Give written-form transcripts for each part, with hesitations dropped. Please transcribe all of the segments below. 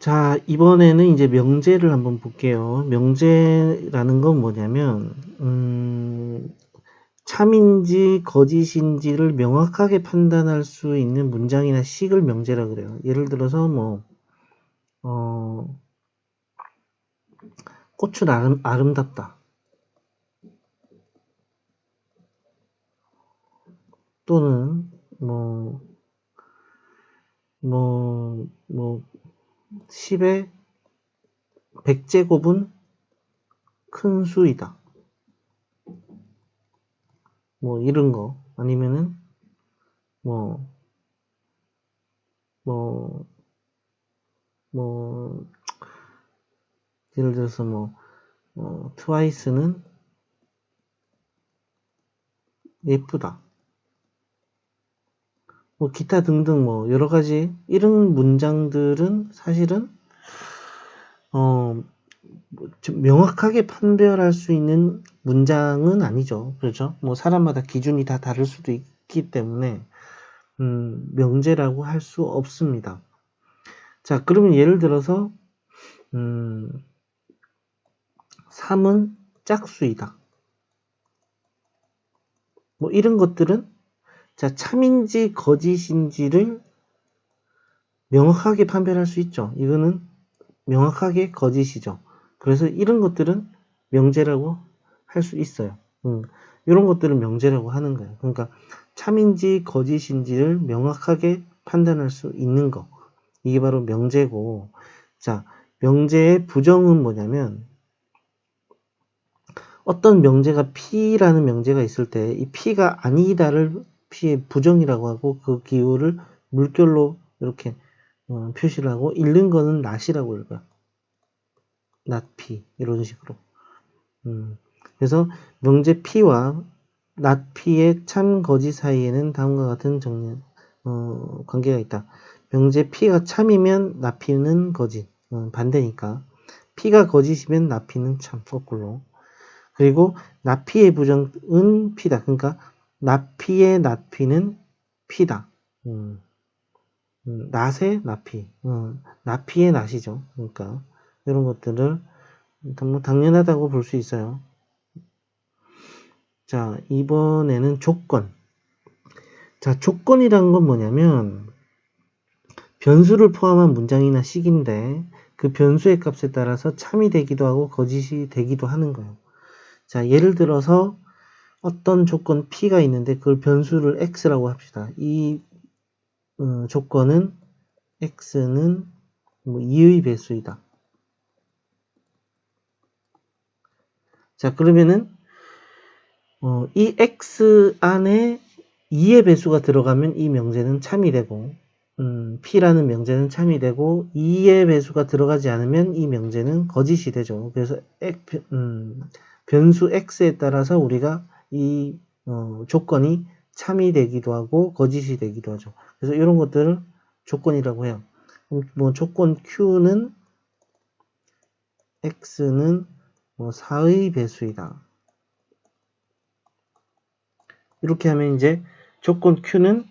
자, 이번에는 이제 명제를 한번 볼게요. 명제라는 건 뭐냐면, 참인지 거짓인지를 명확하게 판단할 수 있는 문장이나 식을 명제라 그래요. 예를 들어서 꽃은 아름답다. 또는, 뭐, 10의 100제곱은 큰 수이다. 뭐, 이런 거. 아니면은, 뭐, 뭐, 뭐, 예를 들어서 트와이스는 예쁘다. 뭐 기타 등등 뭐 여러 가지 이런 문장들은 사실은 좀 명확하게 판별할 수 있는 문장은 아니죠. 그렇죠? 뭐 사람마다 기준이 다 다를 수도 있기 때문에 명제라고 할 수 없습니다. 자, 그러면 예를 들어서 3은 짝수이다. 뭐 이런 것들은 자, 참인지 거짓인지를 명확하게 판별할 수 있죠. 이거는 명확하게 거짓이죠. 그래서 이런 것들은 명제라고 할 수 있어요. 이런 것들은 명제라고 하는 거예요. 그러니까 참인지 거짓인지를 명확하게 판단할 수 있는 거. 이게 바로 명제고, 자, 명제의 부정은 뭐냐면 어떤 명제가 P라는 명제가 있을 때 이 P가 아니다를 P의 부정이라고 하고 그 기호를 물결로 이렇게 표시를 하고 읽는 거는 not이라고 읽어요. not P 이런 식으로. 그래서 명제 P와 not P의 참 거짓 사이에는 다음과 같은 관계가 있다. 명제 P가 참이면 not P는 거짓. 반대니까. P가 거짓이면 not P는 참. 거꾸로. 그리고 not P의 부정은 P다. 그러니까 not P의 not P는 P다. not의 not P. not P의 not이죠. 그러니까 이런 것들을 뭐 당연하다고 볼 수 있어요. 자, 이번에는 조건. 자, 조건이란 건 뭐냐면 변수를 포함한 문장이나 식인데 그 변수의 값에 따라서 참이 되기도 하고 거짓이 되기도 하는 거예요. 자, 예를 들어서 어떤 조건 P가 있는데 그걸 변수를 X라고 합시다. 이 조건은 X는 2의 배수이다. 자, 그러면은 이 X 안에 2의 배수가 들어가면 이 명제는 참이 되고 P라는 명제는 참이 되고 2의 배수가 들어가지 않으면 이 명제는 거짓이 되죠. 그래서 변수 X에 따라서 우리가 이 조건이 참이 되기도 하고 거짓이 되기도 하죠. 그래서 이런 것들을 조건이라고 해요. 뭐 조건 Q는 X는 4의 배수이다. 이렇게 하면 이제 조건 Q는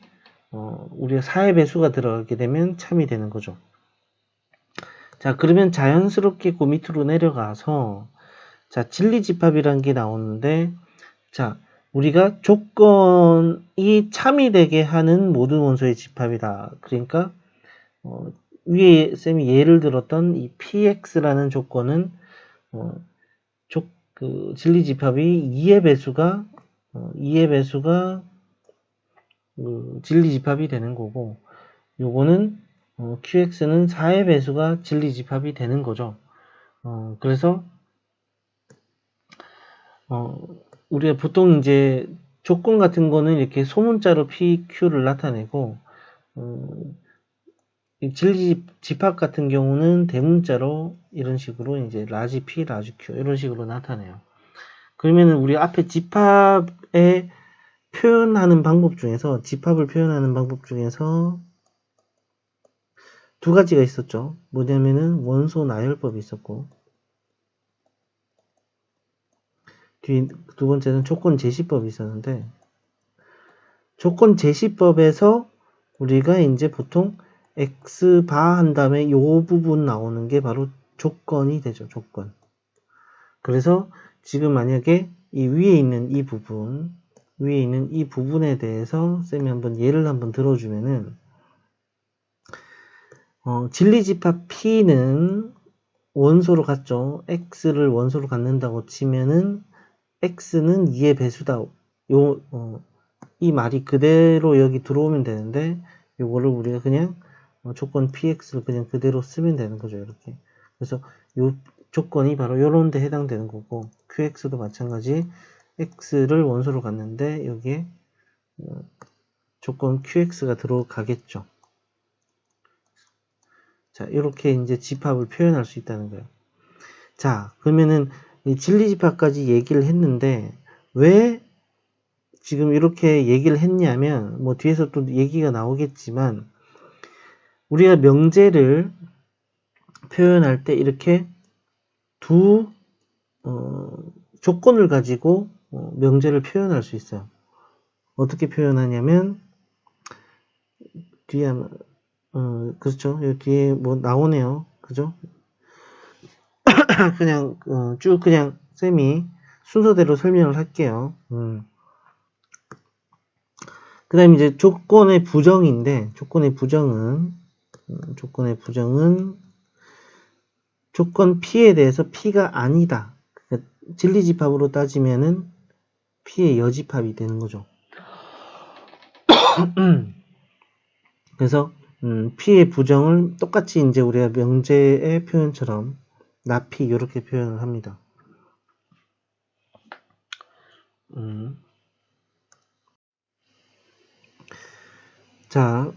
우리가 4의 배수가 들어가게 되면 참이 되는 거죠. 자, 그러면 자연스럽게 그 밑으로 내려가서 자, 진리집합이라는 게 나오는데 자, 우리가 조건이 참이 되게 하는 모든 원소의 집합이다. 그러니까 위에 쌤이 예를 들었던 이 px라는 조건은 그 진리집합이 2의 배수가 진리집합이 되는 거고 요거는 qx는 4의 배수가 진리집합이 되는 거죠. 그래서 우리가 보통 이제 조건 같은 거는 이렇게 소문자로 PQ를 나타내고, 진리집합 같은 경우는 대문자로 이런 식으로 이제 라지 P, 라지 Q 이런 식으로 나타내요. 그러면은 우리 앞에 집합에 표현하는 방법 중에서 집합을 표현하는 방법 중에서 두 가지가 있었죠. 뭐냐면은 원소 나열법이 있었고, 두 번째는 조건 제시법이 있었는데 조건 제시법에서 우리가 이제 보통 x바 한 다음에 요 부분 나오는 게 바로 조건이 되죠. 조건. 그래서 지금 만약에 이 위에 있는 이 부분에 대해서 쌤이 한번 예를 한번 들어주면은 진리집합 P는 원소로 갖죠. x를 원소로 갖는다고 치면은 x는 2의 배수다. 이 말이 그대로 여기 들어오면 되는데 요거를 우리가 그냥 조건 px를 그냥 그대로 쓰면 되는 거죠. 이렇게. 그래서 요 조건이 바로 요런 데 해당되는 거고 qx도 마찬가지 x를 원소로 갖는데 여기에 조건 qx가 들어가겠죠. 자, 이렇게 이제 집합을 표현할 수 있다는 거예요. 자, 그러면은 이 진리집합까지 얘기를 했는데 왜 지금 이렇게 얘기를 했냐면 뭐 뒤에서 또 얘기가 나오겠지만 우리가 명제를 표현할 때 이렇게 두 조건을 가지고 명제를 표현할 수 있어요. 어떻게 표현하냐면 뒤에 그렇죠. 여기 뒤에 뭐 나오네요. 그죠? 그냥 쭉 그냥 쌤이 순서대로 설명을 할게요. 그 다음에 이제 조건의 부정인데 조건의 부정은 조건 P에 대해서 P가 아니다. 그러니까 진리집합으로 따지면은 P의 여집합이 되는 거죠. 그래서 P의 부정을 똑같이 이제 우리가 명제의 표현처럼 나P 이렇게 표현을 합니다. 자,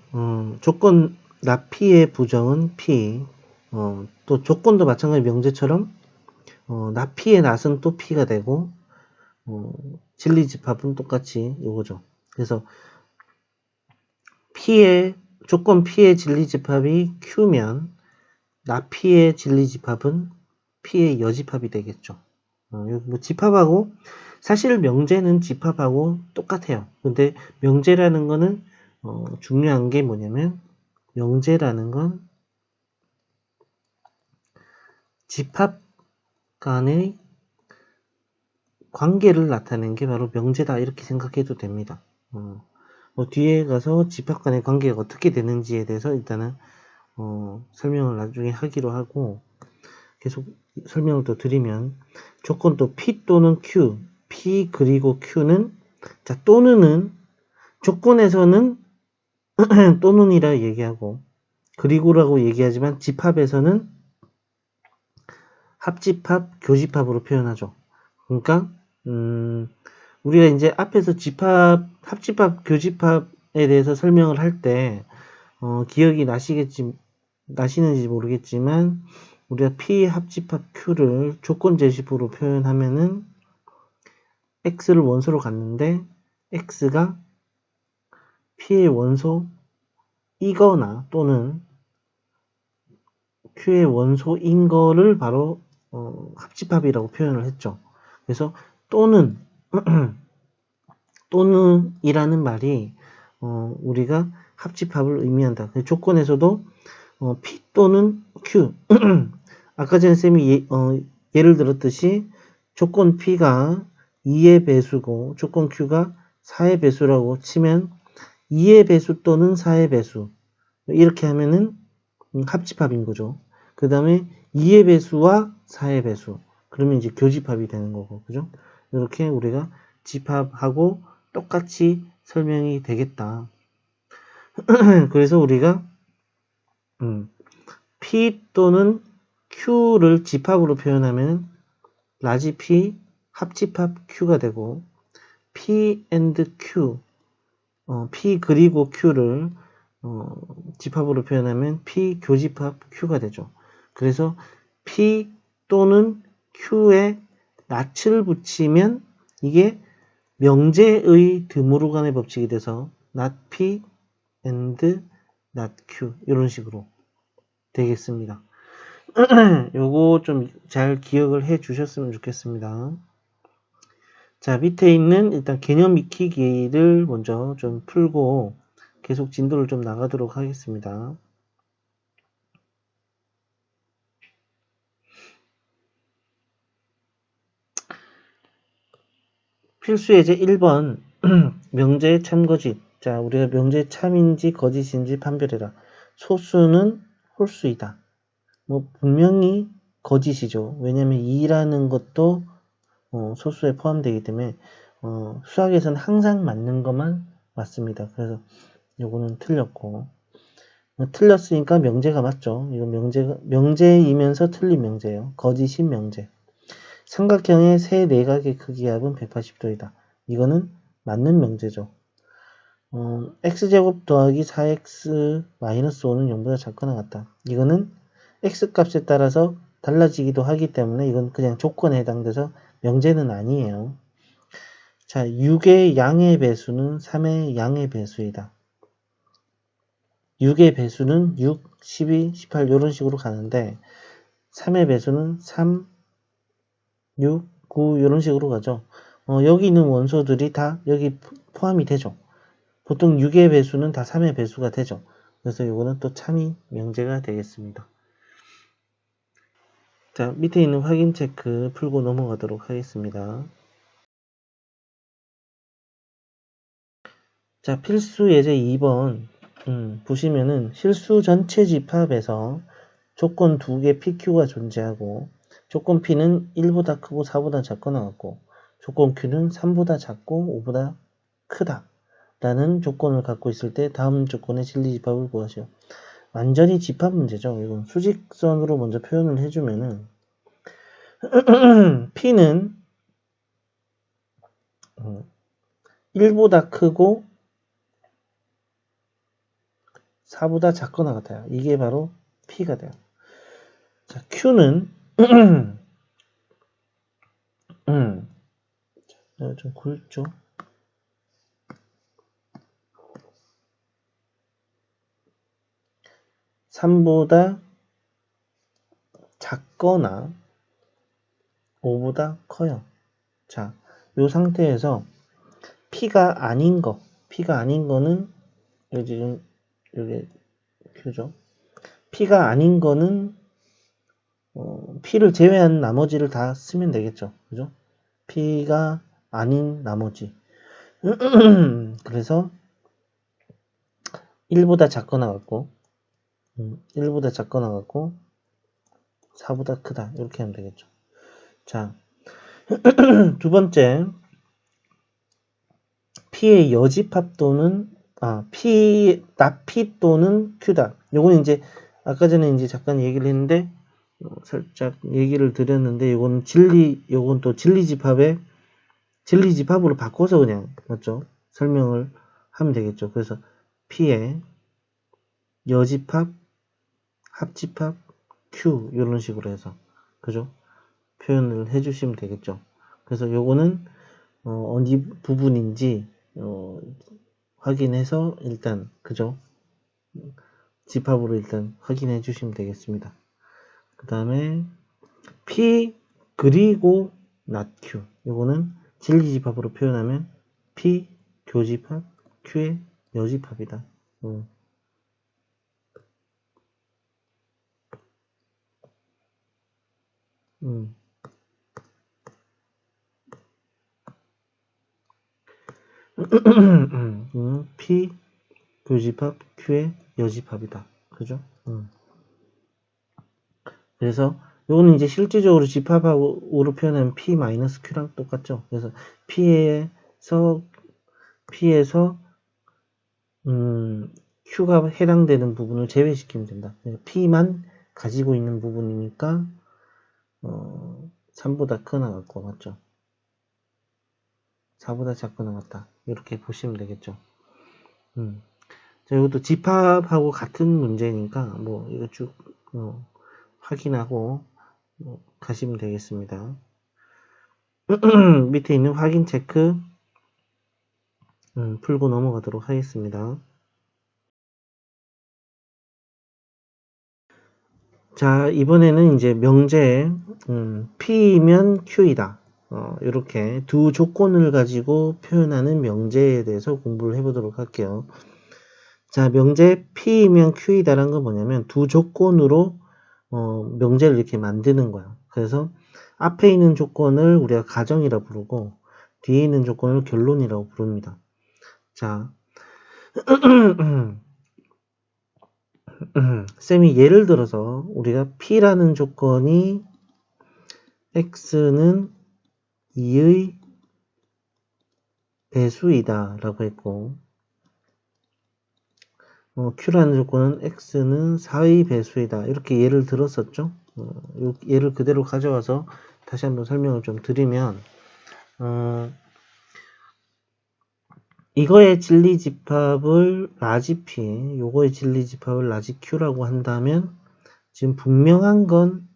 조건 나P의 부정은 P. 또 조건도 마찬가지 명제처럼 나P의 낫은 또 P가 되고 진리집합은 똑같이 이거죠. 그래서 조건 P의 진리집합이 Q면 나P의 진리집합은 P의 여집합이 되겠죠. 뭐 집합하고 사실 명제는 집합하고 똑같아요. 근데 명제라는 거는 중요한 게 뭐냐면 명제라는 건 집합 간의 관계를 나타내는 게 바로 명제다 이렇게 생각해도 됩니다. 뭐 뒤에 가서 집합 간의 관계가 어떻게 되는지에 대해서 일단은 설명을 나중에 하기로 하고 계속 설명을 또 드리면 조건 또 P 또는 Q, P 그리고 Q는 자 또는은 조건에서는 또는이라 얘기하고 그리고라고 얘기하지만 집합에서는 합집합, 교집합으로 표현하죠. 그러니까 우리가 이제 앞에서 합집합, 교집합에 대해서 설명을 할 때 기억이 나시는지 모르겠지만 우리가 P 합집합 Q를 조건 제시부로 표현하면은 X를 원소로 갖는데 X가 P의 원소이거나 또는 Q의 원소인 거를 바로 합집합이라고 표현을 했죠. 그래서 또는이라는 말이 우리가 합집합을 의미한다. 조건에서도 P 또는 Q 아까 전에 쌤이 예를 들었듯이 조건 P가 2의 배수고 조건 Q가 4의 배수라고 치면 2의 배수 또는 4의 배수 이렇게 하면은 합집합인 거죠. 그 다음에 2의 배수와 4의 배수 그러면 이제 교집합이 되는 거고 그죠? 이렇게 우리가 집합하고 똑같이 설명이 되겠다. 그래서 우리가 P 또는 Q를 집합으로 표현하면 라지 P 합집합 Q가 되고 P and Q P 그리고 Q를 집합으로 표현하면 P 교집합 Q가 되죠. 그래서 P 또는 Q에 낫을 붙이면 이게 명제의 드모르간의 법칙이 돼서 not P and not Q 이런 식으로 되겠습니다. 요거 좀 잘 기억을 해 주셨으면 좋겠습니다. 자, 밑에 있는 일단 개념 익히기를 먼저 좀 풀고 계속 진도를 좀 나가도록 하겠습니다. 필수 예제 1번 명제의 참거짓. 자, 우리가 명제의 참인지 거짓인지 판별해라. 소수는 홀수이다. 뭐 분명히 거짓이죠. 왜냐면 2라는 것도 소수에 포함되기 때문에 수학에서는 항상 맞는 것만 맞습니다. 그래서 요거는 틀렸고 틀렸으니까 명제가 맞죠. 이거 명제이면서 틀린 명제예요. 거짓인 명제. 삼각형의 세 내각의 크기 합은 180도이다. 이거는 맞는 명제죠. x제곱 더하기 4x 마이너스 5는 0보다 작거나 같다. 이거는 x값에 따라서 달라지기도 하기 때문에 이건 그냥 조건에 해당돼서 명제는 아니에요. 자, 6의 양의 배수는 3의 양의 배수이다. 6의 배수는 6, 12, 18 이런 식으로 가는데 3의 배수는 3, 6, 9 이런 식으로 가죠. 여기 있는 원소들이 다 여기 포함이 되죠. 보통 6의 배수는 다 3의 배수가 되죠. 그래서 이거는 또 참이 명제가 되겠습니다. 자, 밑에 있는 확인 체크 풀고 넘어가도록 하겠습니다. 자, 필수 예제 2번 보시면은 실수 전체 집합에서 조건 2개 PQ가 존재하고 조건 P는 1보다 크고 4보다 작거나 같고 조건 Q는 3보다 작고 5보다 크다 라는 조건을 갖고 있을 때 다음 조건의 진리집합을 구하시오. 완전히 집합 문제죠. 이건 수직선으로 먼저 표현을 해주면은 P는 1보다 크고 4보다 작거나 같아요. 이게 바로 P가 돼요. 자, Q는 좀 굵죠. (3보다) 작거나 5보다 커요. 자, 이 상태에서 P가 아닌 거는 여기 지금 여기 Q죠. P가 아닌 거는 P를 제외한 나머지를 다 쓰면 되겠죠. 그죠? P가 아닌 나머지. 그래서 1보다 작거나 같고 1보다 작거나 같고 4보다 크다. 이렇게 하면 되겠죠. 자, 두 번째 P의 여집합 또는 P 또는 Q다. 요거는 이제 아까 전에 이제 잠깐 얘기를 했는데 살짝 얘기를 드렸는데 요건 또 진리집합으로 바꿔서 그냥 맞죠? 설명을 하면 되겠죠. 그래서 P의 여집합, 합집합, Q 이런 식으로 해서 그죠? 표현을 해주시면 되겠죠. 그래서 요거는 어디 부분인지 확인해서 일단 그죠? 집합으로 일단 확인해 주시면 되겠습니다. 그 다음에 P 그리고 not Q 요거는 진리집합으로 표현하면 P 교집합 Q의 여집합이다. P 교집합 Q의 여집합이다. 그죠? 그래서 요거는 이제 실질적으로 집합으로 표현하면 P-Q랑 똑같죠. 그래서 P에서 Q가 해당되는 부분을 제외시키면 된다. P만 가지고 있는 부분이니까 3보다 크거나 같고 맞죠? 4보다 작거나 같다. 이렇게 보시면 되겠죠. 자, 이것도 집합하고 같은 문제니까 뭐 이거 쭉 확인하고 가시면 되겠습니다. 밑에 있는 확인 체크 풀고 넘어가도록 하겠습니다. 자, 이번에는 이제 명제 P면 Q이다. 이렇게 두 조건을 가지고 표현하는 명제에 대해서 공부를 해보도록 할게요. 자, 명제 P면 Q이다라는 건 뭐냐면 두 조건으로 명제를 이렇게 만드는 거예요. 그래서 앞에 있는 조건을 우리가 가정이라 부르고 뒤에 있는 조건을 결론이라고 부릅니다. 자, 쌤이 예를 들어서 우리가 P라는 조건이 X는 2의 배수이다 라고 했고, Q라는 조건은 X는 4의 배수이다. 이렇게 예를 들었었죠. 예를 그대로 가져와서 다시 한번 설명을 좀 드리면, 이거의 진리집합을 라지 P, 요거의 진리집합을 라지 Q라고 한다면, 지금 분명한 건,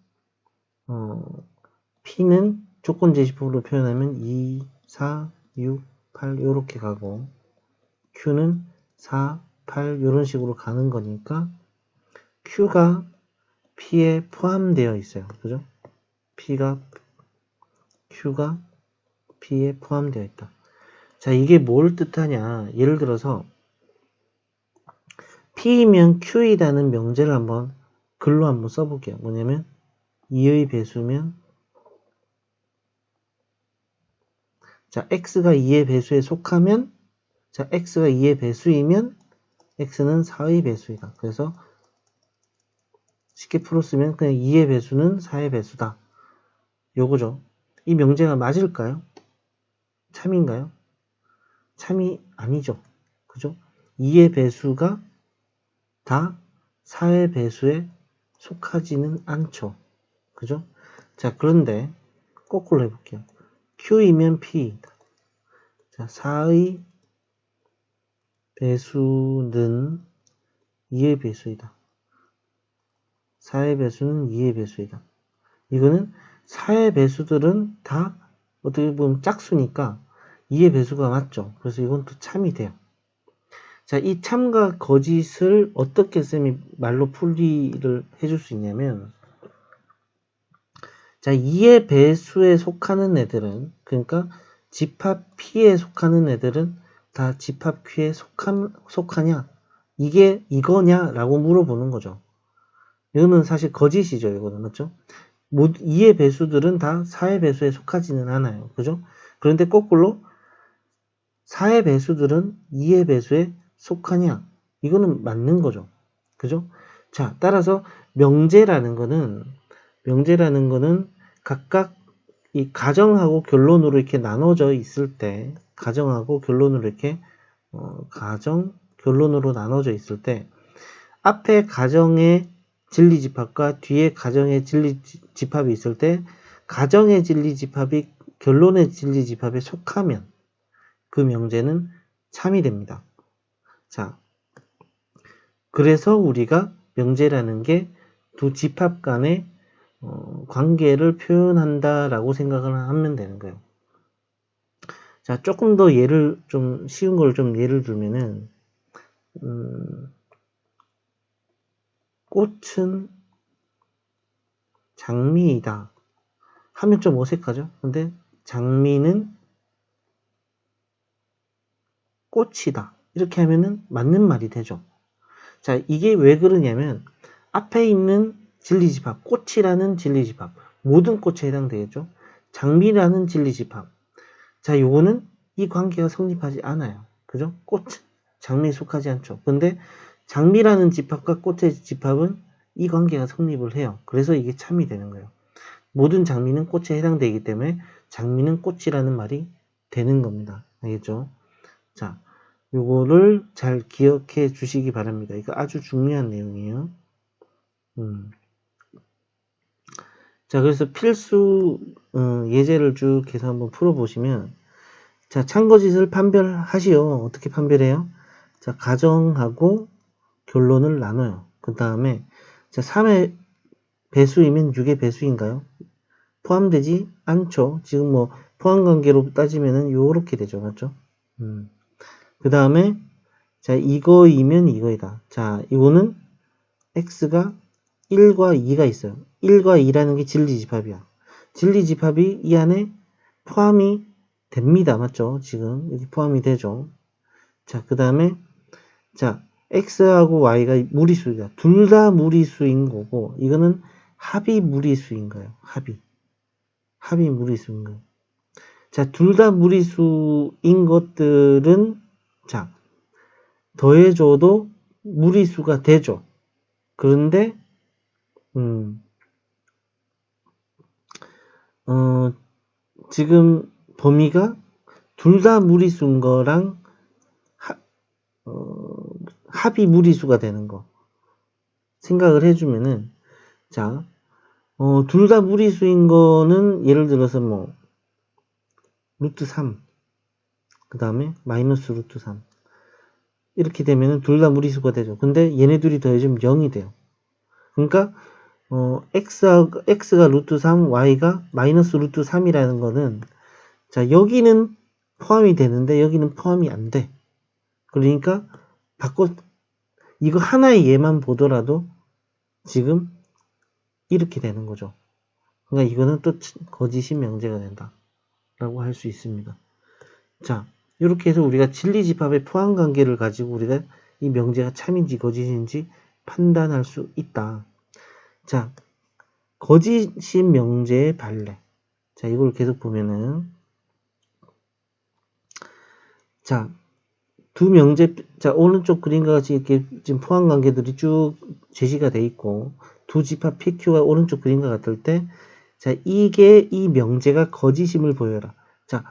P는 조건 제시법으로 표현하면 2, 4, 6, 8 요렇게 가고, Q는 4, 8 요런 식으로 가는 거니까 Q가 P에 포함되어 있어요. 그죠? Q가 P에 포함되어 있다. 자, 이게 뭘 뜻하냐? 예를 들어서 P이면 Q이라는 명제를 한번 글로 한번 써볼게요. 뭐냐면 2의 배수면, 자, X가 2의 배수에 속하면, 자, X가 2의 배수이면 X는 4의 배수이다. 그래서 쉽게 풀었으면 그냥 2의 배수는 4의 배수다. 요거죠. 이 명제가 맞을까요? 참인가요? 참이 아니죠. 그죠? 2의 배수가 다 4의 배수에 속하지는 않죠. 그죠? 자, 그런데 거꾸로 해볼게요. Q이면 P이다. 자, 4의 배수는 2의 배수이다. 4의 배수는 2의 배수이다. 이거는 4의 배수들은 다 어떻게 보면 짝수니까 2의 배수가 맞죠. 그래서 이건 또 참이 돼요. 자, 이 참과 거짓을 어떻게 쌤이 말로 풀이를 해줄 수 있냐면, 자, 2의 배수에 속하는 애들은, 그러니까 집합 P에 속하는 애들은 다 집합 Q에 속하냐? 이게 이거냐? 라고 물어보는 거죠. 이거는 사실 거짓이죠. 이거는. 맞죠? 2의 배수들은 다 4의 배수에 속하지는 않아요. 그죠? 그런데 거꾸로 4의 배수들은 2의 배수에 속하냐? 이거는 맞는 거죠. 그죠? 자, 따라서 명제라는 거는 각각 이 가정하고 결론으로 이렇게 나눠져 있을 때, 가정하고 결론으로 이렇게, 가정, 결론으로 나눠져 있을 때, 앞에 가정의 진리집합과 뒤에 가정의 진리집합이 있을 때, 가정의 진리집합이 결론의 진리집합에 속하면 그 명제는 참이 됩니다. 자, 그래서 우리가 명제라는 게 두 집합 간의 관계를 표현한다라고 생각을 하면 되는 거예요. 자, 조금 더 예를 좀 쉬운 걸 좀 예를 들면은 꽃은 장미이다 하면 좀 어색하죠? 근데 장미는 꽃이다 이렇게 하면은 맞는 말이 되죠. 자, 이게 왜 그러냐면 앞에 있는 진리집합, 꽃이라는 진리집합, 모든 꽃에 해당되겠죠. 장미라는 진리집합. 자, 요거는 이 관계가 성립하지 않아요. 그죠? 꽃, 장미에 속하지 않죠. 근데 장미라는 집합과 꽃의 집합은 이 관계가 성립을 해요. 그래서 이게 참이 되는 거예요. 모든 장미는 꽃에 해당되기 때문에 장미는 꽃이라는 말이 되는 겁니다. 알겠죠? 자, 요거를 잘 기억해 주시기 바랍니다. 이거 아주 중요한 내용이에요. 자, 그래서 필수 예제를 쭉 해서 한번 풀어보시면, 자, 참거짓을 판별하시오. 어떻게 판별해요? 자, 가정하고 결론을 나눠요. 그 다음에 자, 3의 배수이면 6의 배수인가요? 포함되지 않죠. 지금 뭐 포함관계로 따지면은 요렇게 되죠. 맞죠? 그 다음에 자, 이거이면 이거이다. 자, 이거는 x가 1과 2가 있어요. 1과 2라는 게 진리집합이야. 진리집합이 이 안에 포함이 됩니다. 맞죠? 지금 여기 포함이 되죠. 자, 그 다음에 자, x하고 y가 무리수이다. 둘 다 무리수인 거고 이거는 합이 무리수인 거예요. 합이 무리수인 거예요. 자, 자, 둘 다 무리수인 것들은 자, 더해줘도 무리수가 되죠. 그런데 지금 범위가 둘 다 무리수인 거랑 합이 무리수가 되는 거 생각을 해주면은 자, 둘 다 무리수인 거는 예를 들어서 뭐 루트 3 그 다음에 마이너스 루트 3 이렇게 되면은 둘 다 무리수가 되죠. 근데 얘네 둘이 더해지면 0이 돼요. 그러니까 x가 루트 3, y가 마이너스 루트 3이라는 거는 자, 여기는 포함이 되는데 여기는 포함이 안 돼. 그러니까 이거 하나의 예만 보더라도 지금 이렇게 되는 거죠. 그러니까 이거는 또 거짓이 명제가 된다 라고 할 수 있습니다. 자, 이렇게 해서 우리가 진리집합의 포함관계를 가지고 우리가 이 명제가 참인지 거짓인지 판단할 수 있다. 자, 거짓이 명제의 발레. 자, 이걸 계속 보면은 자, 두 명제, 자, 오른쪽 그림과 같이 이렇게 지금 포함관계들이 쭉 제시가 돼 있고 두 집합 PQ가 오른쪽 그림과 같을 때 자, 이게 이 명제가 거짓임을 보여라. 자,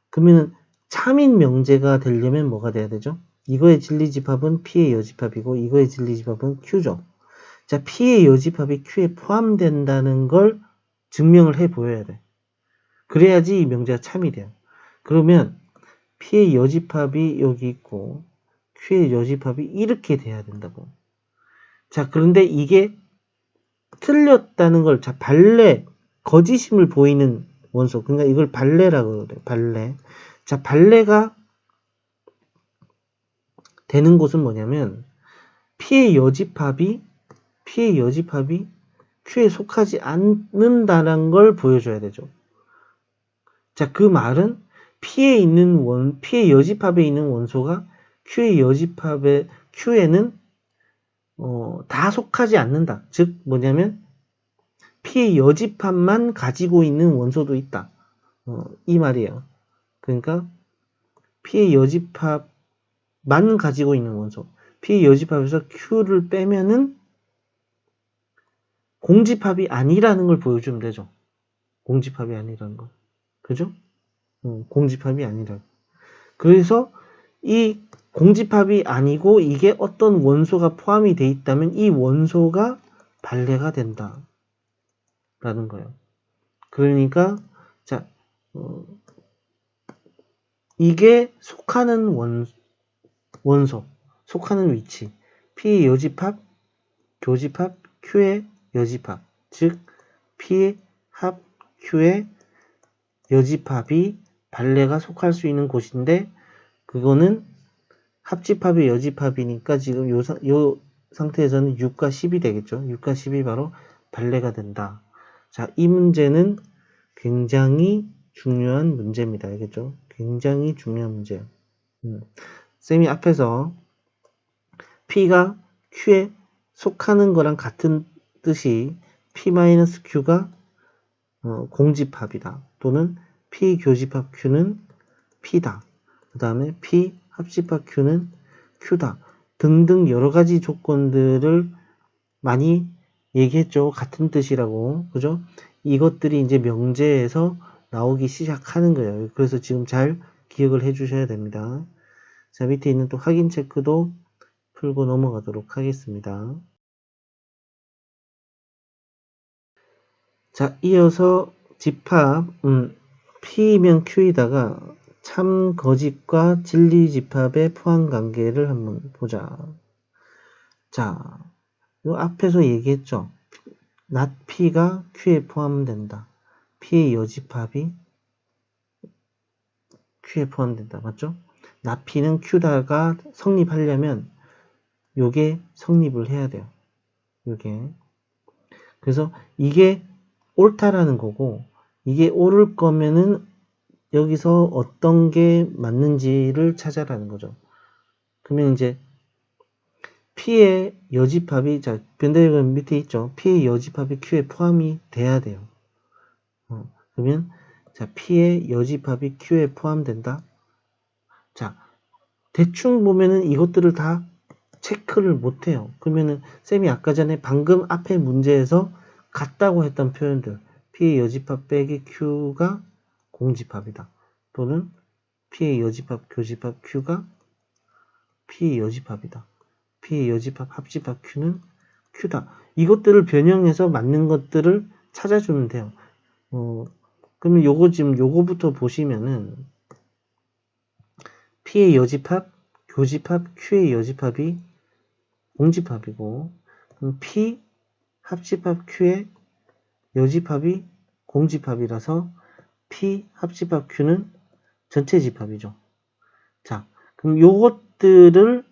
그러면은 참인 명제가 되려면 뭐가 돼야 되죠? 이거의 진리집합은 P의 여집합이고 이거의 진리집합은 Q죠. 자, P의 여집합이 Q에 포함된다는 걸 증명을 해 보여야 돼. 그래야지 이 명제가 참이 돼요. 그러면 P의 여집합이 여기 있고 Q의 여집합이 이렇게 돼야 된다고. 자, 그런데 이게 틀렸다는 걸, 자, 발레, 거짓임을 보이는 원소. 그러니까 이걸 발레라고 그래요. 발레. 자, 발레가 되는 곳은 뭐냐면 P의 여집합이 Q에 속하지 않는다는 걸 보여줘야 되죠. 자, 그 말은 P의 여집합에 있는 원소가 Q에는 다 속하지 않는다. 즉 뭐냐면 P의 여집합만 가지고 있는 원소도 있다. 이 말이에요. 그러니까 P의 여집합만 가지고 있는 원소. P의 여집합에서 Q를 빼면은 공집합이 아니라는 걸 보여주면 되죠. 공집합이 아니라는 거. 그죠? 공집합이 아니라. 그래서 이 공집합이 아니고 이게 어떤 원소가 포함이 돼 있다면 이 원소가 발레가 된다. 라는 거예요. 그러니까 자, 이게 속하는 원소, 속하는 위치. P의 여집합, 교집합, Q의 여집합. 즉 P의 합, Q의 여집합이 발레가 속할 수 있는 곳인데 그거는 합집합의 여집합이니까 지금 요 상태에서는 6과 10이 되겠죠. 6과 10이 바로 발레가 된다. 자, 이 문제는 굉장히 중요한 문제입니다. 알겠죠? 굉장히 중요한 문제예요. 쌤이 앞에서 P가 Q에 속하는 거랑 같은 뜻이 P-Q가 공집합이다. 또는 P 교집합 Q는 P다. 그 다음에 P 합집합 Q는 Q다. 등등 여러 가지 조건들을 많이 얘기했죠. 같은 뜻이라고. 그죠? 이것들이 이제 명제에서 나오기 시작하는 거예요. 그래서 지금 잘 기억을 해 주셔야 됩니다. 자, 밑에 있는 또 확인 체크도 풀고 넘어가도록 하겠습니다. 자, 이어서 집합, P면 Q이다가 참 거짓과 진리 집합의 포함 관계를 한번 보자. 자, 요 앞에서 얘기했죠. not P가 Q에 포함된다. P의 여집합이 Q에 포함된다. 맞죠? not P는 Q다가 성립하려면 요게 성립을 해야 돼요. 요게. 그래서 이게 옳다라는 거고 이게 옳을 거면은 여기서 어떤 게 맞는지를 찾아라는 거죠. 그러면 이제 P의 여집합이 자 변대역은 밑에 있죠. P의 여집합이 Q에 포함이 돼야 돼요. 그러면 자, P의 여집합이 Q에 포함된다. 자, 대충 보면은 이것들을 다 체크를 못해요. 그러면은 쌤이 아까 전에 방금 앞에 문제에서 같다고 했던 표현들, P의 여집합 빼기 Q가 공집합이다. 또는 P의 여집합, 교집합 Q가 P의 여집합이다. P의 여집합, 합집합 Q는 Q다. 이것들을 변형해서 맞는 것들을 찾아주면 돼요. 그러면 요거 지금 요거부터 보시면은 P의 여집합, 교집합, Q의 여집합이 공집합이고, 그럼 P 합집합 Q의 여집합이 공집합이라서 P 합집합 Q는 전체 집합이죠. 자, 그럼 요것들을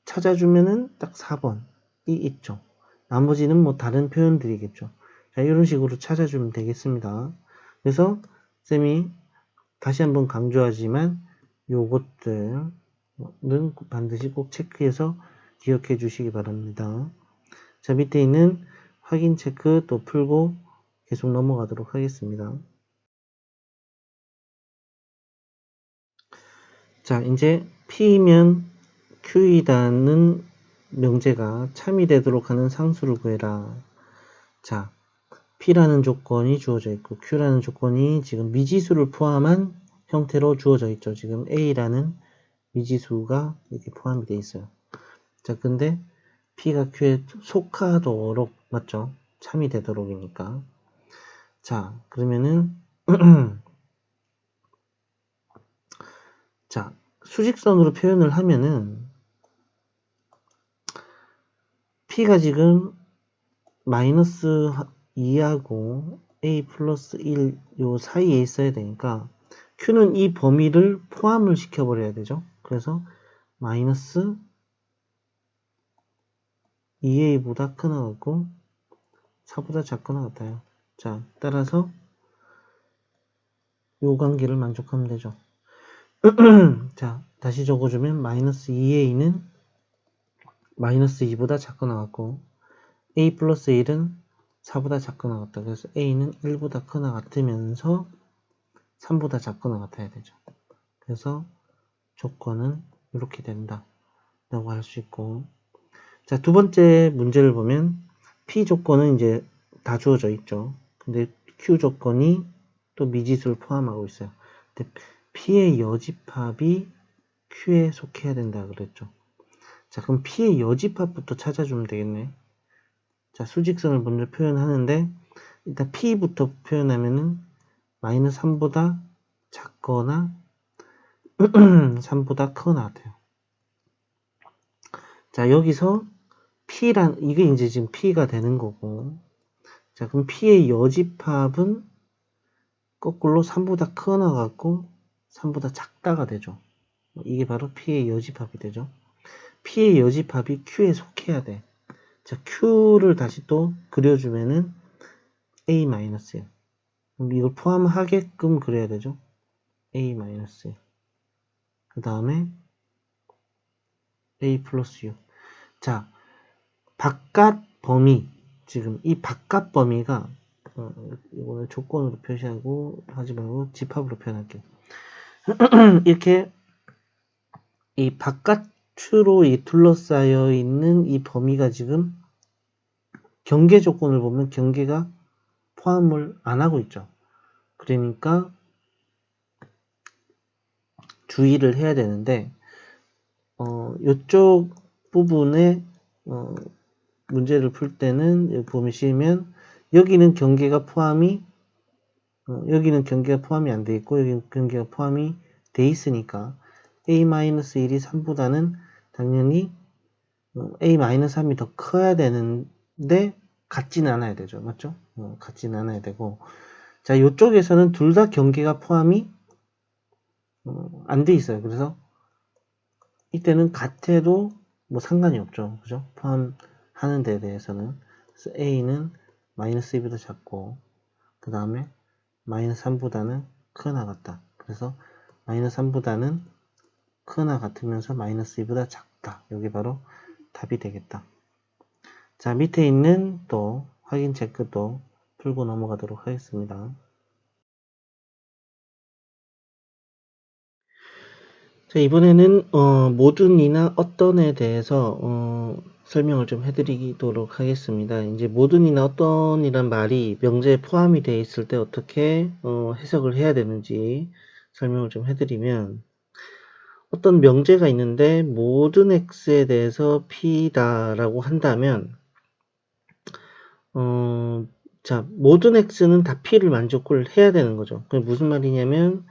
찾아주면은 딱 4번이 있죠. 나머지는 뭐 다른 표현들이겠죠. 자, 이런 식으로 찾아주면 되겠습니다. 그래서 쌤이 다시 한번 강조하지만 요것들은 반드시 꼭 체크해서 기억해 주시기 바랍니다. 자, 밑에 있는 확인 체크 또 풀고 계속 넘어가도록 하겠습니다. 자, 이제 P면 Q이다는 명제가 참이 되도록 하는 상수를 구해라. 자, P라는 조건이 주어져 있고 Q라는 조건이 지금 미지수를 포함한 형태로 주어져 있죠. 지금 A라는 미지수가 이렇게 포함이 되어 있어요. 자, 근데 P가 Q에 속하도록, 맞죠? 참이 되도록이니까. 자, 그러면은 자, 수직선으로 표현을 하면은 P가 지금 마이너스 2하고 A 플러스 1 요 사이에 있어야 되니까 Q는 이 범위를 포함을 시켜버려야 되죠. 그래서 마이너스 2A보다 크나 같고 4보다 작거나 같아요. 자, 따라서 요 관계를 만족하면 되죠. 자, 다시 적어주면 마이너스 2A는 마이너스 2보다 작거나 같고 A 플러스 1은 4보다 작거나 같다. 그래서 A는 1보다 크나 같으면서 3보다 작거나 같아야 되죠. 그래서 조건은 이렇게 된다 라고 할 수 있고, 자, 두 번째 문제를 보면 P 조건은 이제 다 주어져 있죠. 근데 Q 조건이 또 미지수를 포함하고 있어요. 근데 P의 여집합이 Q에 속해야 된다 그랬죠. 자, 그럼 P의 여집합부터 찾아주면 되겠네. 자, 수직선을 먼저 표현하는데 일단 P부터 표현하면은 마이너스 3보다 작거나 3보다 크거나 같아요. 자, 여기서 이게 이제 지금 P가 되는 거고, 자, 그럼 P의 여집합은 거꾸로 3보다 크거나 같고 3보다 작다가 되죠. 이게 바로 P의 여집합이 되죠. P의 여집합이 Q에 속해야 돼. 자, Q를 다시 또 그려주면은 A-1. 그럼 이걸 포함하게끔 그려야 되죠. A-1. 그 다음에 A 플러스 6. 자, 바깥 범위. 지금 이 바깥 범위가, 이거는 조건으로 표시하고, 하지 말고 집합으로 표현할게요. 이렇게, 이 바깥으로 둘러싸여 있는 이 범위가 지금 경계 조건을 보면 경계가 포함을 안 하고 있죠. 그러니까 주의를 해야 되는데, 이쪽 부분에 문제를 풀 때는 여기 보시면 여기는 경계가 포함이 안 돼 있고 여기는 경계가 포함이 돼 있으니까 A-1이 3보다는 당연히 A-3이 더 커야 되는데 같지는 않아야 되죠. 맞죠? 같지는 않아야 되고, 자, 이쪽에서는 둘 다 경계가 포함이 안 돼 있어요. 그래서 이때는 같아도 뭐 상관이 없죠. 그죠? 포함하는 데 대해서는. 그래서 A는 마이너스 2보다 작고, 그 다음에 마이너스 3보다는 크거나 같다. 그래서 마이너스 3보다는 크거나 같으면서 마이너스 2보다 작다. 여기 바로 답이 되겠다. 자, 밑에 있는 또 확인 체크도 풀고 넘어가도록 하겠습니다. 자, 이번에는 모든이나 어떤에 대해서 설명을 좀 해드리도록 하겠습니다. 이제 모든이나 어떤이란 말이 명제에 포함이 되어 있을 때 어떻게 해석을 해야 되는지 설명을 좀 해드리면, 어떤 명제가 있는데 모든 x에 대해서 p다라고 한다면, 자, 모든 x는 다 p를 만족을 해야 되는 거죠. 그게 무슨 말이냐면,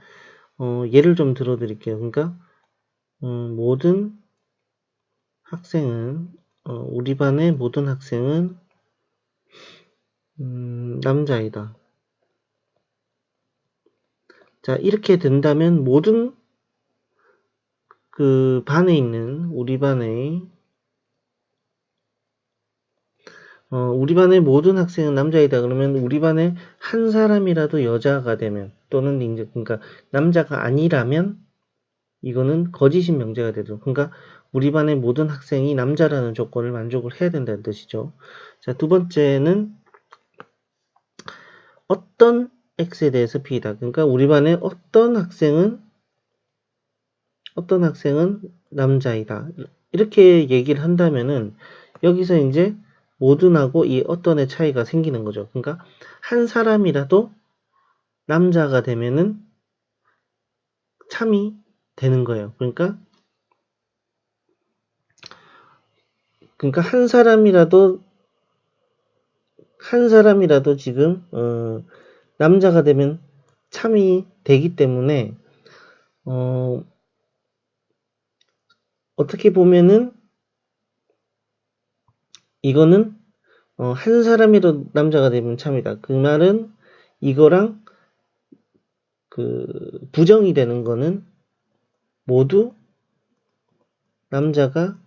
예를 좀 들어드릴게요. 그러니까 모든 학생은 우리 반의 모든 학생은 남자이다. 자, 이렇게 된다면 모든 그 반에 있는 우리 반의 모든 학생은 남자이다. 그러면 우리 반에 한 사람이라도 여자가 되면, 또는 이제 그러니까 남자가 아니라면 이거는 거짓인 명제가 되죠. 그러니까 우리 반의 모든 학생이 남자라는 조건을 만족을 해야 된다는 뜻이죠. 자, 두 번째는 어떤 x에 대해서 p이다. 그러니까 우리 반의 어떤 학생은 남자이다. 이렇게 얘기를 한다면은 여기서 이제 모든하고 이 어떤의 차이가 생기는 거죠. 그러니까 한 사람이라도 남자가 되면은 참이 되는 거예요. 그러니까 한 사람이라도 지금 남자가 되면 참이 되기 때문에 어떻게 보면은 이거는 한 사람이라도 남자가 되면 참이다. 그 말은 이거랑 그 부정이 되는 거는 모두 남자가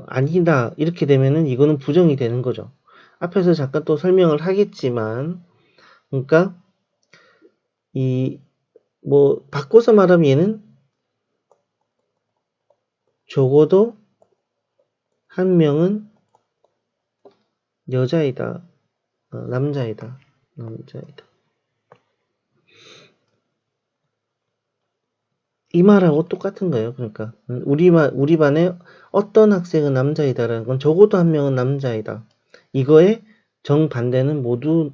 아니다. 이렇게 되면은 이거는 부정이 되는 거죠. 앞에서 잠깐 또 설명을 하겠지만, 그러니까 이 뭐 바꿔서 말하면 얘는 적어도 한 명은 여자이다. 남자이다. 이 말하고 똑같은 거예요. 그러니까 우리 반에 어떤 학생은 남자이다라는 건 적어도 한 명은 남자이다. 이거의 정반대는 모두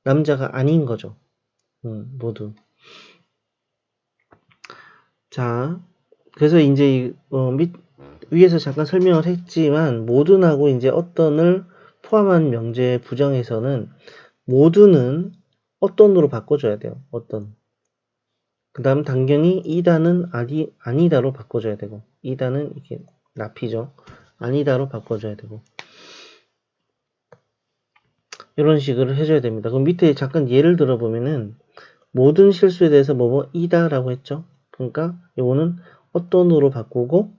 남자가 아닌 거죠. 모두. 자, 그래서 이제 위에서 잠깐 설명을 했지만 모든하고 이제 어떤을 포함한 명제 부정에서는 모두는 어떤으로 바꿔줘야 돼요. 어떤. 그 다음 단경이 이다는 아니다로 바꿔줘야 되고, 이다는 이게 납이죠. 아니다로 바꿔줘야 되고, 이런 식으로 해줘야 됩니다. 그럼 밑에 잠깐 예를 들어보면은 모든 실수에 대해서 이다라고 했죠. 그러니까 이거는 어떤으로 바꾸고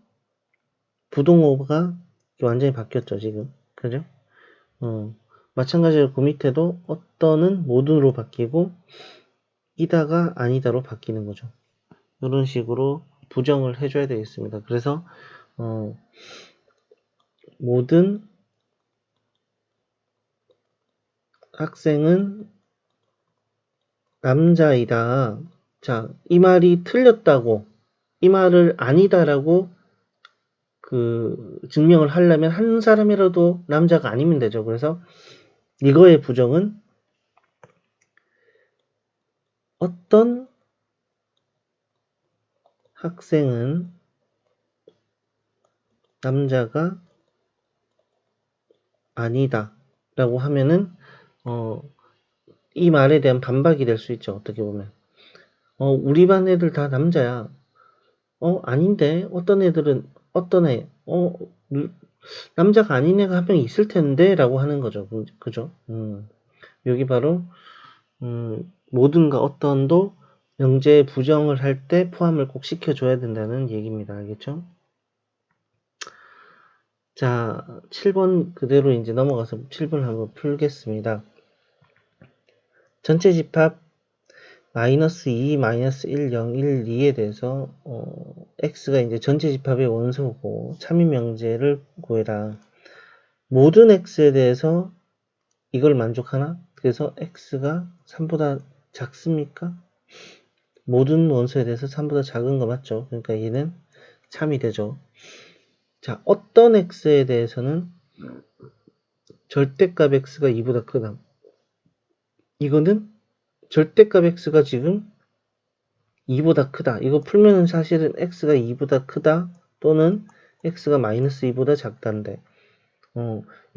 부동어가 완전히 바뀌었죠, 지금. 그죠? 마찬가지로 그 밑에도 어떤은 모든으로 바뀌고 이다가 아니다로 바뀌는 거죠. 이런 식으로 부정을 해줘야 되겠습니다. 그래서 모든 학생은 남자이다. 자, 이 말이 틀렸다고, 이 말을 아니다라고 증명을 하려면 한 사람이라도 남자가 아니면 되죠. 그래서 이거의 부정은 어떤 학생은 남자가 아니다 라고 하면은 이 말에 대한 반박이 될 수 있죠. 어떻게 보면 우리 반 애들 다 남자야. 아닌데 어떤 애들은 남자가 아닌 애가 한 명 있을 텐데 라고 하는 거죠. 그죠? 여기 바로 모든가 어떤도 명제에 부정을 할 때 포함을 꼭 시켜줘야 된다는 얘기입니다. 알겠죠? 자, 7번 그대로 이제 넘어가서 7번 한번 풀겠습니다. 전체 집합 -2, -1, 0, 1, 2에 대해서 x가 이제 전체 집합의 원소고 참인 명제를 구해라. 모든 x에 대해서 이걸 만족하나? 그래서 x가 3보다 작습니까? 모든 원소에 대해서 3보다 작은 거 맞죠? 그러니까 얘는 참이 되죠. 자, 어떤 x에 대해서는 절대값 x가 2보다 크다. 이거는 절대값 x가 지금 2보다 크다. 이거 풀면은 사실은 x가 2보다 크다 또는 x가 마이너스 2보다 작다인데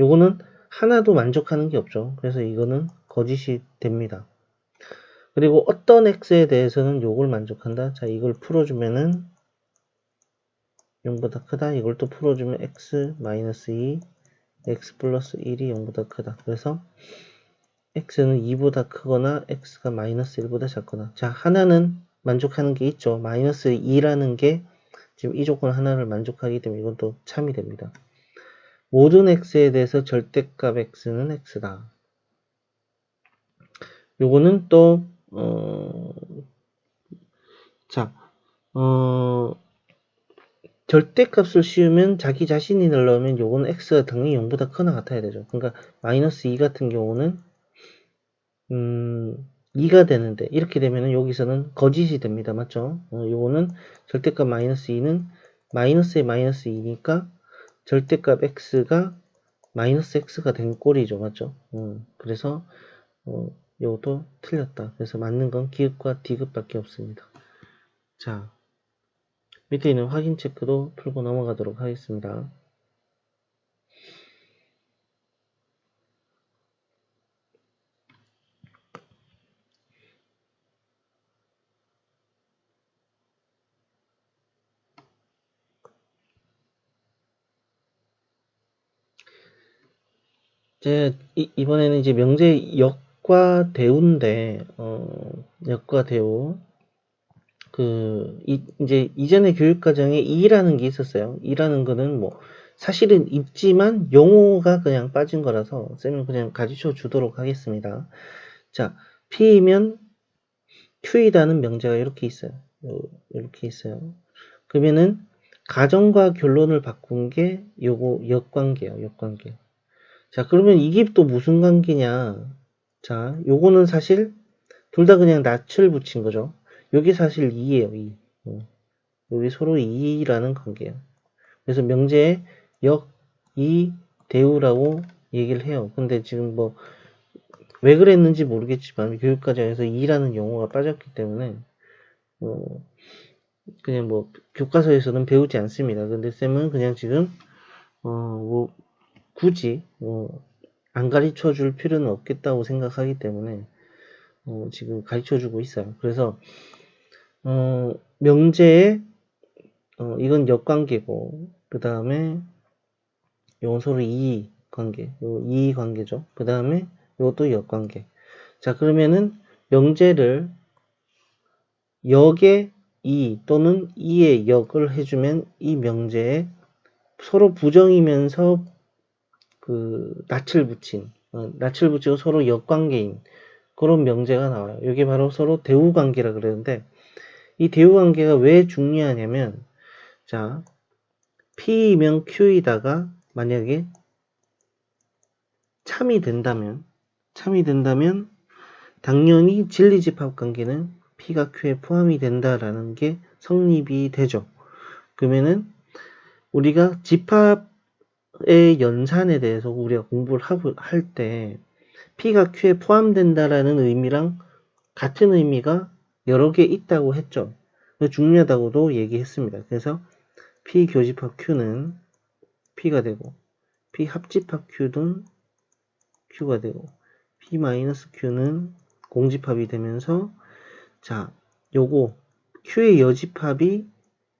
요거는 하나도 만족하는 게 없죠. 그래서 이거는 거짓이 됩니다. 그리고 어떤 x에 대해서는 요걸 만족한다. 자, 이걸 풀어주면은 0보다 크다. 이걸 또 풀어주면 x 마이너스 2, x 플러스 1이 0보다 크다. 그래서 x는 2보다 크거나 x가 마이너스 1보다 작거나. 자, 하나는 만족하는 게 있죠. 마이너스 2라는 게 지금 이 조건 하나를 만족하기 때문에 이건 또 참이 됩니다. 모든 x에 대해서 절대값 x는 x다. 요거는 또 절대값을 씌우면 자기 자신이 넣으면 요거는 x가 당연히 0보다 크거나 같아야 되죠. 그러니까 마이너스 2 같은 경우는 2가 되는데 이렇게 되면 여기서는 거짓이 됩니다. 맞죠? 요거는 절대값 마이너스 2는 마이너스에 마이너스 2니까 절대값 x가 마이너스 x가 된 꼴이죠. 맞죠? 그래서 요것도 틀렸다. 그래서 맞는 건 기읍과 디귿밖에 없습니다. 자, 밑에 있는 확인 체크도 풀고 넘어가도록 하겠습니다. 이번에는 이제 명제 역과 대우인데, 역과 대우. 이제 이전의 교육과정에 2라는 게 있었어요. 2라는 거는 뭐, 사실은 있지만 용어가 그냥 빠진 거라서 쌤은 그냥 가르쳐 주도록 하겠습니다. 자, P이면 Q이다는 명제가 이렇게 있어요. 이렇게 있어요. 그러면은 가정과 결론을 바꾼 게 요거 역관계예요. 역관계. 자, 그러면 이게 또 무슨 관계냐? 자, 요거는 사실 둘 다 그냥 낯을 붙인 거죠. 여기 사실 2예요, 2. 여기 서로 2라는 관계예요. 그래서 명제에 역, 2, 대우라고 얘기를 해요. 근데 지금 뭐 왜 그랬는지 모르겠지만 교육과정에서 2라는 용어가 빠졌기 때문에 그냥 뭐 교과서에서는 배우지 않습니다. 근데 쌤은 그냥 지금 뭐 굳이 안 가르쳐 줄 필요는 없겠다고 생각하기 때문에 지금 가르쳐 주고 있어요. 그래서 명제에 이건 역관계고 그 다음에 이건 서로 이의 관계, 이의 관계죠. 그 다음에 이것도 역관계. 자, 그러면은 명제를 역의 이 또는 이의 역을 해주면 이 명제에 서로 부정이면서 낯을 붙이고 서로 역관계인 그런 명제가 나와요. 이게 바로 서로 대우관계라 그러는데 이 대우관계가 왜 중요하냐면 자, P이면 Q이다가 만약에 참이 된다면 당연히 진리집합관계는 P가 Q에 포함이 된다라는 게 성립이 되죠. 그러면은 우리가 집합의 연산에 대해서 우리가 공부를 할 때 P가 Q에 포함된다라는 의미랑 같은 의미가 여러 개 있다고 했죠. 중요하다고도 얘기했습니다. 그래서 P 교집합 Q는 P가 되고 P 합집합 Q는 Q가 되고 P 마이너스 Q는 공집합이 되면서 자, 요거 Q의 여집합이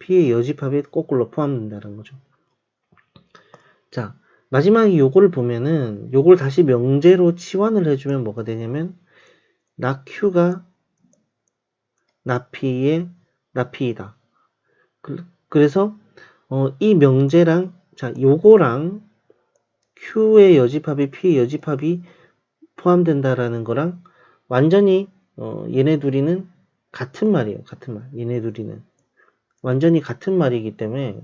P의 여집합에 거꾸로 포함된다는 거죠. 자, 마지막에 요거를 보면은 요걸 다시 명제로 치환을 해주면 뭐가 되냐면 나 Q가 나 P이다. 그래서 이 명제랑 자 요거랑 Q의 여집합이 P의 여집합이 포함된다라는 거랑 완전히 얘네 둘이는 같은 말이에요. 같은 말. 얘네 둘이는 완전히 같은 말이기 때문에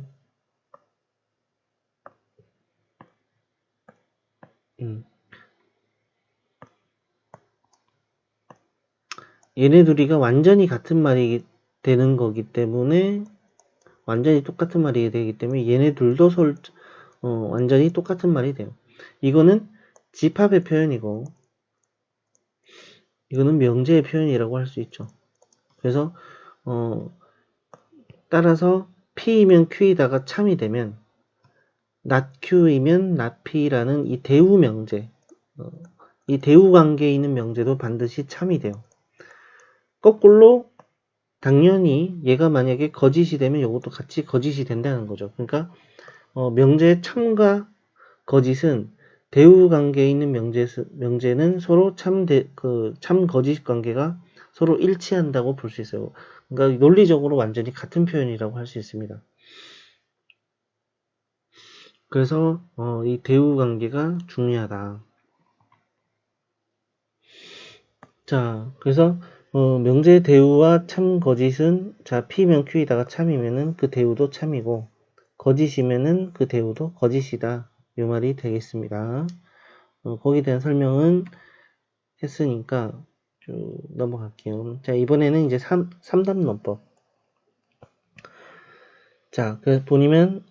얘네 둘이가 완전히 같은 말이 되는 거기 때문에 완전히 똑같은 말이 되기 때문에 얘네 둘도 완전히 똑같은 말이 돼요. 이거는 집합의 표현이고 이거는 명제의 표현이라고 할 수 있죠. 그래서 따라서 P이면 Q이다가 참이 되면 not Q이면 not P라는 이 대우 명제, 이 대우 관계에 있는 명제도 반드시 참이 돼요. 거꾸로 당연히 얘가 만약에 거짓이 되면 이것도 같이 거짓이 된다는 거죠. 그러니까 명제의 참과 거짓은 대우 관계에 있는 명제는 서로 참 거짓 관계가 서로 일치한다고 볼 수 있어요. 그러니까 논리적으로 완전히 같은 표현이라고 할 수 있습니다. 그래서 이 대우 관계가 중요하다. 자, 그래서 명제의 대우와 참 거짓은 자 P면 Q이다가 참이면은 그 대우도 참이고 거짓이면은 그 대우도 거짓이다. 이 말이 되겠습니다. 거기에 대한 설명은 했으니까 쭉 넘어갈게요. 자, 이번에는 이제 3단 논법. 자, 그래서 보면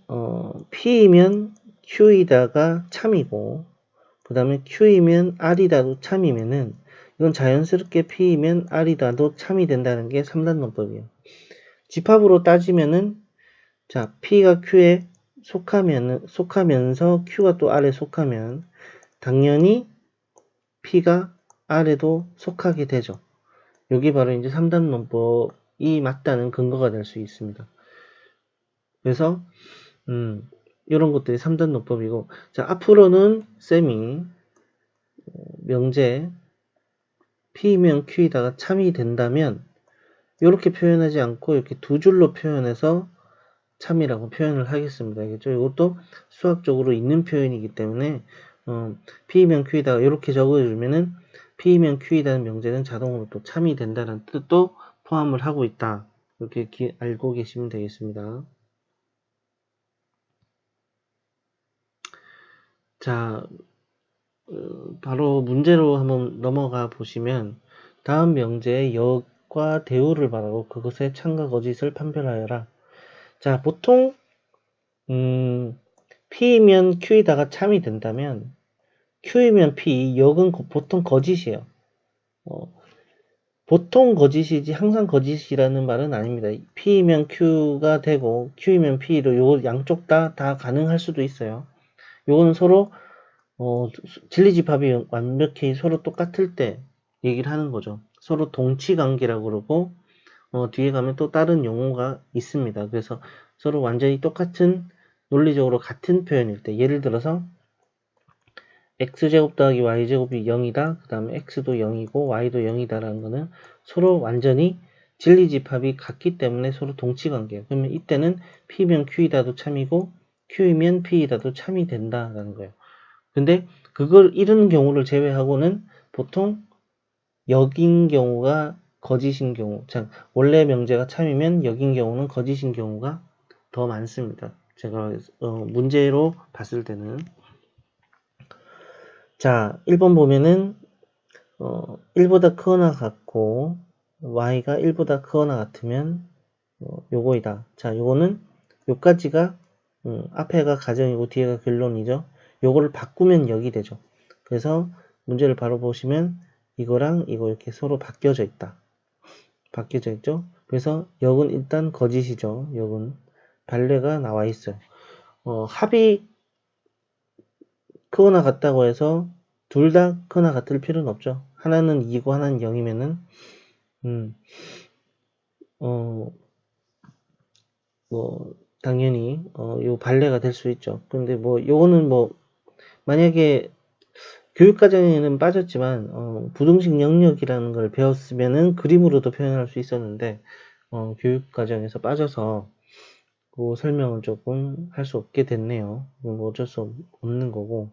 P이면 Q이다가 참이고 그 다음에 Q이면 R이다도 참이면은 이건 자연스럽게 P이면 R이다도 참이 된다는 게 3단 논법이에요. 집합으로 따지면은 자, P가 Q에 속하면서 Q가 또 R에 속하면 당연히 P가 R에도 속하게 되죠. 여기 바로 이제 3단 논법이 맞다는 근거가 될 수 있습니다. 그래서 이런 것들이 3단 논법이고 자, 앞으로는 쌤이 명제 P면 Q이다가 참이 된다면 이렇게 표현하지 않고 이렇게 두 줄로 표현해서 참이라고 표현을 하겠습니다. 알겠죠? 이것도 수학적으로 있는 표현이기 때문에 P면 Q이다가 이렇게 적어주면은 P면 Q이다는 명제는 자동으로 또 참이 된다는 뜻도 포함을 하고 있다. 이렇게 알고 계시면 되겠습니다. 자, 바로 문제로 한번 넘어가 보시면 다음 명제의 역과 대우를 말하고 그것의 참과 거짓을 판별하여라. 자, 보통 P이면 Q이다가 참이 된다면 Q이면 P, 역은 보통 거짓이에요. 보통 거짓이지 항상 거짓이라는 말은 아닙니다. P이면 Q가 되고 Q이면 P로 요 양쪽 다 가능할 수도 있어요. 요거는 서로 진리집합이 완벽히 서로 똑같을 때 얘기를 하는 거죠. 서로 동치관계라고 그러고 뒤에 가면 또 다른 용어가 있습니다. 그래서 서로 완전히 똑같은 논리적으로 같은 표현일 때 예를 들어서 x제곱 더하기 y제곱이 0이다. 그 다음에 x도 0이고 y도 0이다 라는 거는 서로 완전히 진리집합이 같기 때문에 서로 동치관계예요. 그러면 이때는 p면 q이다도 참이고 q이면 p이다도 참이 된다라는 거예요. 근데 그걸 잃은 경우를 제외하고는 보통 역인 경우가 거짓인 경우, 자, 원래 명제가 참이면 역인 경우는 거짓인 경우가 더 많습니다. 제가 문제로 봤을 때는 자, 1번 보면은 1보다 크거나 같고 y가 1보다 크거나 같으면 요거이다. 자, 요거는 요까지가 앞에가 가정이고 뒤에가 결론이죠. 요거를 바꾸면 역이 되죠. 그래서 문제를 바로 보시면 이거랑 이거 이렇게 서로 바뀌어져 있다. 바뀌어져 있죠. 그래서 역은 일단 거짓이죠. 역은 발레가 나와 있어요. 합이 크거나 같다고 해서 둘 다 크거나 같을 필요는 없죠. 하나는 2고 하나는 0이면은 뭐 당연히 요 발레가 될 수 있죠. 근데 뭐 요거는 뭐 만약에 교육과정에는 빠졌지만 부등식 영역이라는 걸 배웠으면은 그림으로도 표현할 수 있었는데 교육과정에서 빠져서 그 설명을 조금 할 수 없게 됐네요. 뭐 어쩔 수 없는 거고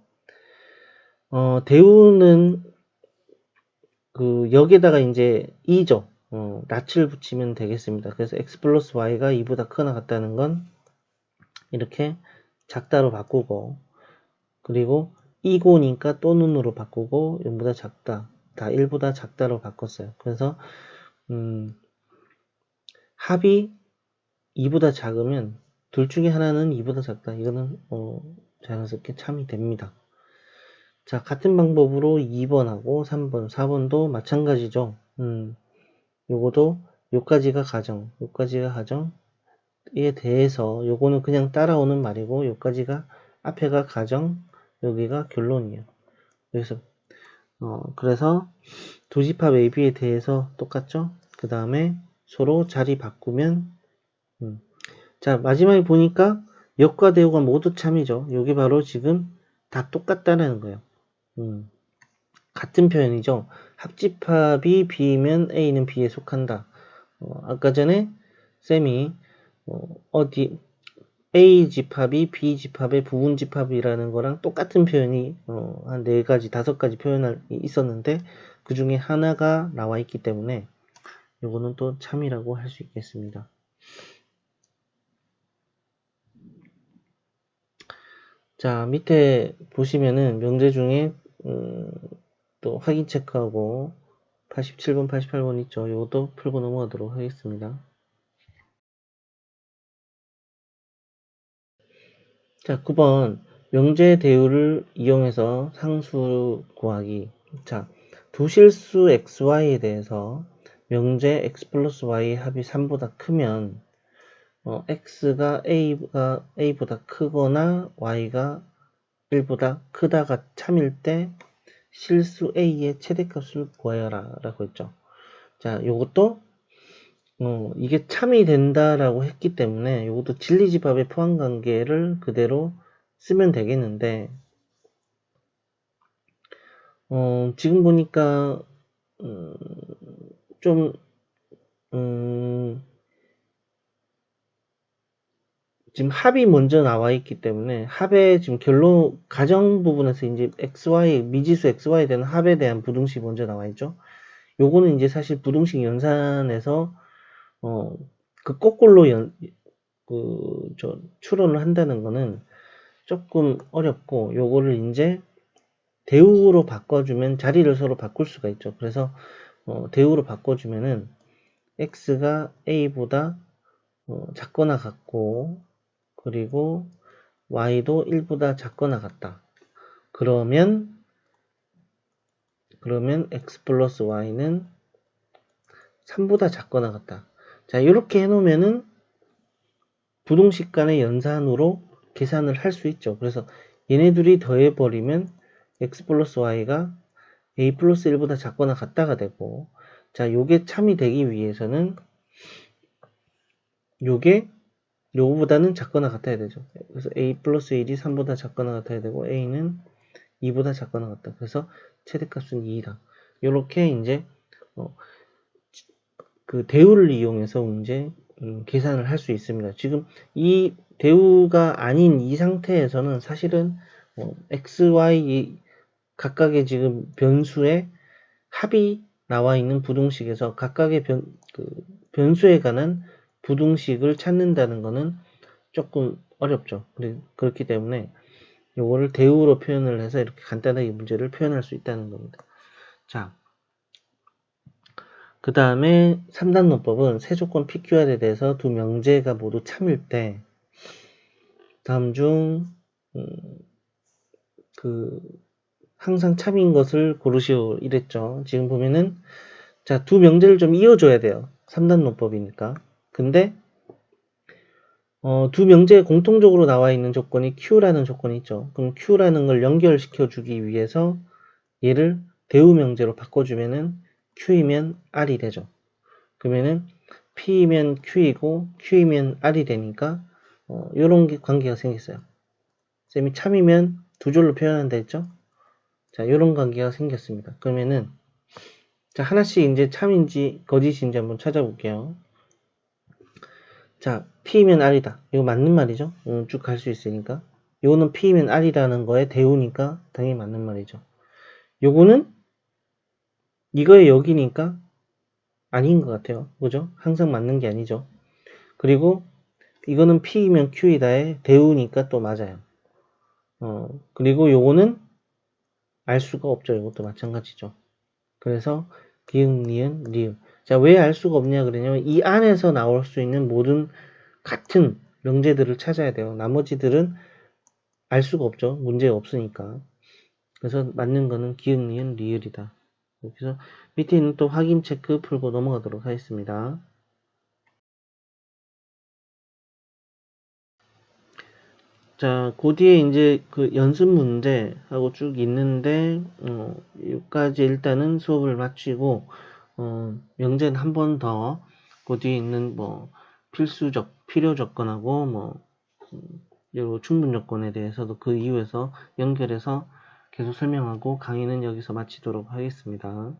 대우는 그 역에다가 이제 2죠. 낯을 붙이면 되겠습니다. 그래서 x 플러스 y가 2보다 크거나 같다는 건 이렇게 작다로 바꾸고 그리고 2고니까 또는으로 바꾸고 0보다 작다. 다 1보다 작다로 바꿨어요. 그래서 합이 2보다 작으면 둘 중에 하나는 2보다 작다. 이거는 자연스럽게 참이 됩니다. 자, 같은 방법으로 2번하고 3번, 4번도 마찬가지죠. 요거도 요까지가 가정, 요까지가 가정에 대해서 요거는 그냥 따라오는 말이고 요까지가 앞에가 가정, 여기가 결론이에요. 그래서 두 집합 AB에 대해서 똑같죠? 그 다음에 서로 자리 바꾸면 자, 마지막에 보니까 역과 대우가 모두 참이죠. 요게 바로 지금 다 똑같다는 거예요. 같은 표현이죠. 합집합이 B면 A는 B에 속한다. 아까 전에 쌤이 A 집합이 B 집합의 부분 집합이라는 거랑 똑같은 표현이 한 4가지, 5가지 표현이 있었는데 그 중에 하나가 나와 있기 때문에 요거는 또 참이라고 할 수 있겠습니다. 자, 밑에 보시면은 명제 중에 또 확인 체크하고 87번, 88번 있죠. 이것도 풀고 넘어가도록 하겠습니다. 자, 9번 명제 대우를 이용해서 상수 구하기. 자, 두 실수 xy에 대해서 명제 x 플러스 y 합이 3보다 크면 x가 a보다 크거나 y가 1보다 크다가 참일 때 실수 a의 최대값을 구하여라 라고 했죠. 자, 요것도 이게 참이 된다라고 했기 때문에 이것도 진리집합의 포함관계를 그대로 쓰면 되겠는데 지금 보니까 좀 지금 합이 먼저 나와 있기 때문에 합의 지금 결론 가정 부분에서 이제 xy 미지수 xy에 대한 합에 대한 부등식이 먼저 나와 있죠. 요거는 이제 사실 부등식 연산에서 그 거꾸로 추론을 한다는 거는 조금 어렵고 요거를 이제 대우로 바꿔주면 자리를 서로 바꿀 수가 있죠. 그래서 대우로 바꿔주면은 x가 a보다 작거나 같고 그리고 y도 1보다 작거나 같다. 그러면 x 플러스 y는 3보다 작거나 같다. 자, 이렇게 해놓으면은 부동식 간의 연산으로 계산을 할 수 있죠. 그래서 얘네들이 더해버리면 x 플러스 y가 a 플러스 1보다 작거나 같다가 되고, 자, 요게 참이 되기 위해서는 요게 요거보다는 작거나 같아야 되죠. 그래서 a 플러스 1이 3보다 작거나 같아야 되고 a는 2보다 작거나 같다. 그래서 최대값은 2이다. 이렇게 이제 그 대우를 이용해서 이제 계산을 할 수 있습니다. 지금 이 대우가 아닌 이 상태에서는 사실은 x, y 각각의 지금 변수의 합이 나와 있는 부등식에서 각각의 변수에 관한 부등식을 찾는다는 것은 조금 어렵죠. 그렇기 때문에 요거를 대우로 표현을 해서 이렇게 간단하게 문제를 표현할 수 있다는 겁니다. 자, 그 다음에 3단 논법은 세조건 PQR에 대해서 두 명제가 모두 참일 때 다음 중 항상 참인 것을 고르시오 이랬죠. 지금 보면은 자, 두 명제를 좀 이어줘야 돼요. 3단 논법이니까. 근데 두 명제에 공통적으로 나와 있는 조건이 Q라는 조건이 있죠. 그럼 Q라는 걸 연결시켜 주기 위해서 얘를 대우 명제로 바꿔주면은 Q이면 R이 되죠. 그러면은 P이면 Q이고 Q이면 R이 되니까 이런 관계가 생겼어요. 쌤이 참이면 두 줄로 표현한다 했죠. 자, 이런 관계가 생겼습니다. 그러면은 자, 하나씩 이제 참인지 거짓인지 한번 찾아볼게요. 자, P면 R이다. 이거 맞는 말이죠. 쭉 갈 수 있으니까. 요거는 P면 R이라는 거에 대우니까 당연히 맞는 말이죠. 요거는 이거의 여기니까 아닌 것 같아요. 그죠? 항상 맞는 게 아니죠. 그리고 이거는 P이면 Q이다에 대우니까 또 맞아요. 그리고 요거는 알 수가 없죠. 이것도 마찬가지죠. 그래서 기역, 니은, 리을. 자, 왜 알 수가 없냐 그러냐면 이 안에서 나올 수 있는 모든 같은 명제들을 찾아야 돼요. 나머지들은 알 수가 없죠. 문제 없으니까. 그래서 맞는 거는 기역, 니은, 리을이다. 그래서 밑에 있는 또 확인 체크 풀고 넘어가도록 하겠습니다. 자, 그 뒤에 이제 그 연습 문제하고 쭉 있는데, 여기까지 일단은 수업을 마치고, 명제는 한 번 더, 그 뒤에 있는 뭐, 필요 조건하고, 뭐, 요 충분 조건에 대해서도 그 이후에서 연결해서 계속 설명하고 강의는 여기서 마치도록 하겠습니다.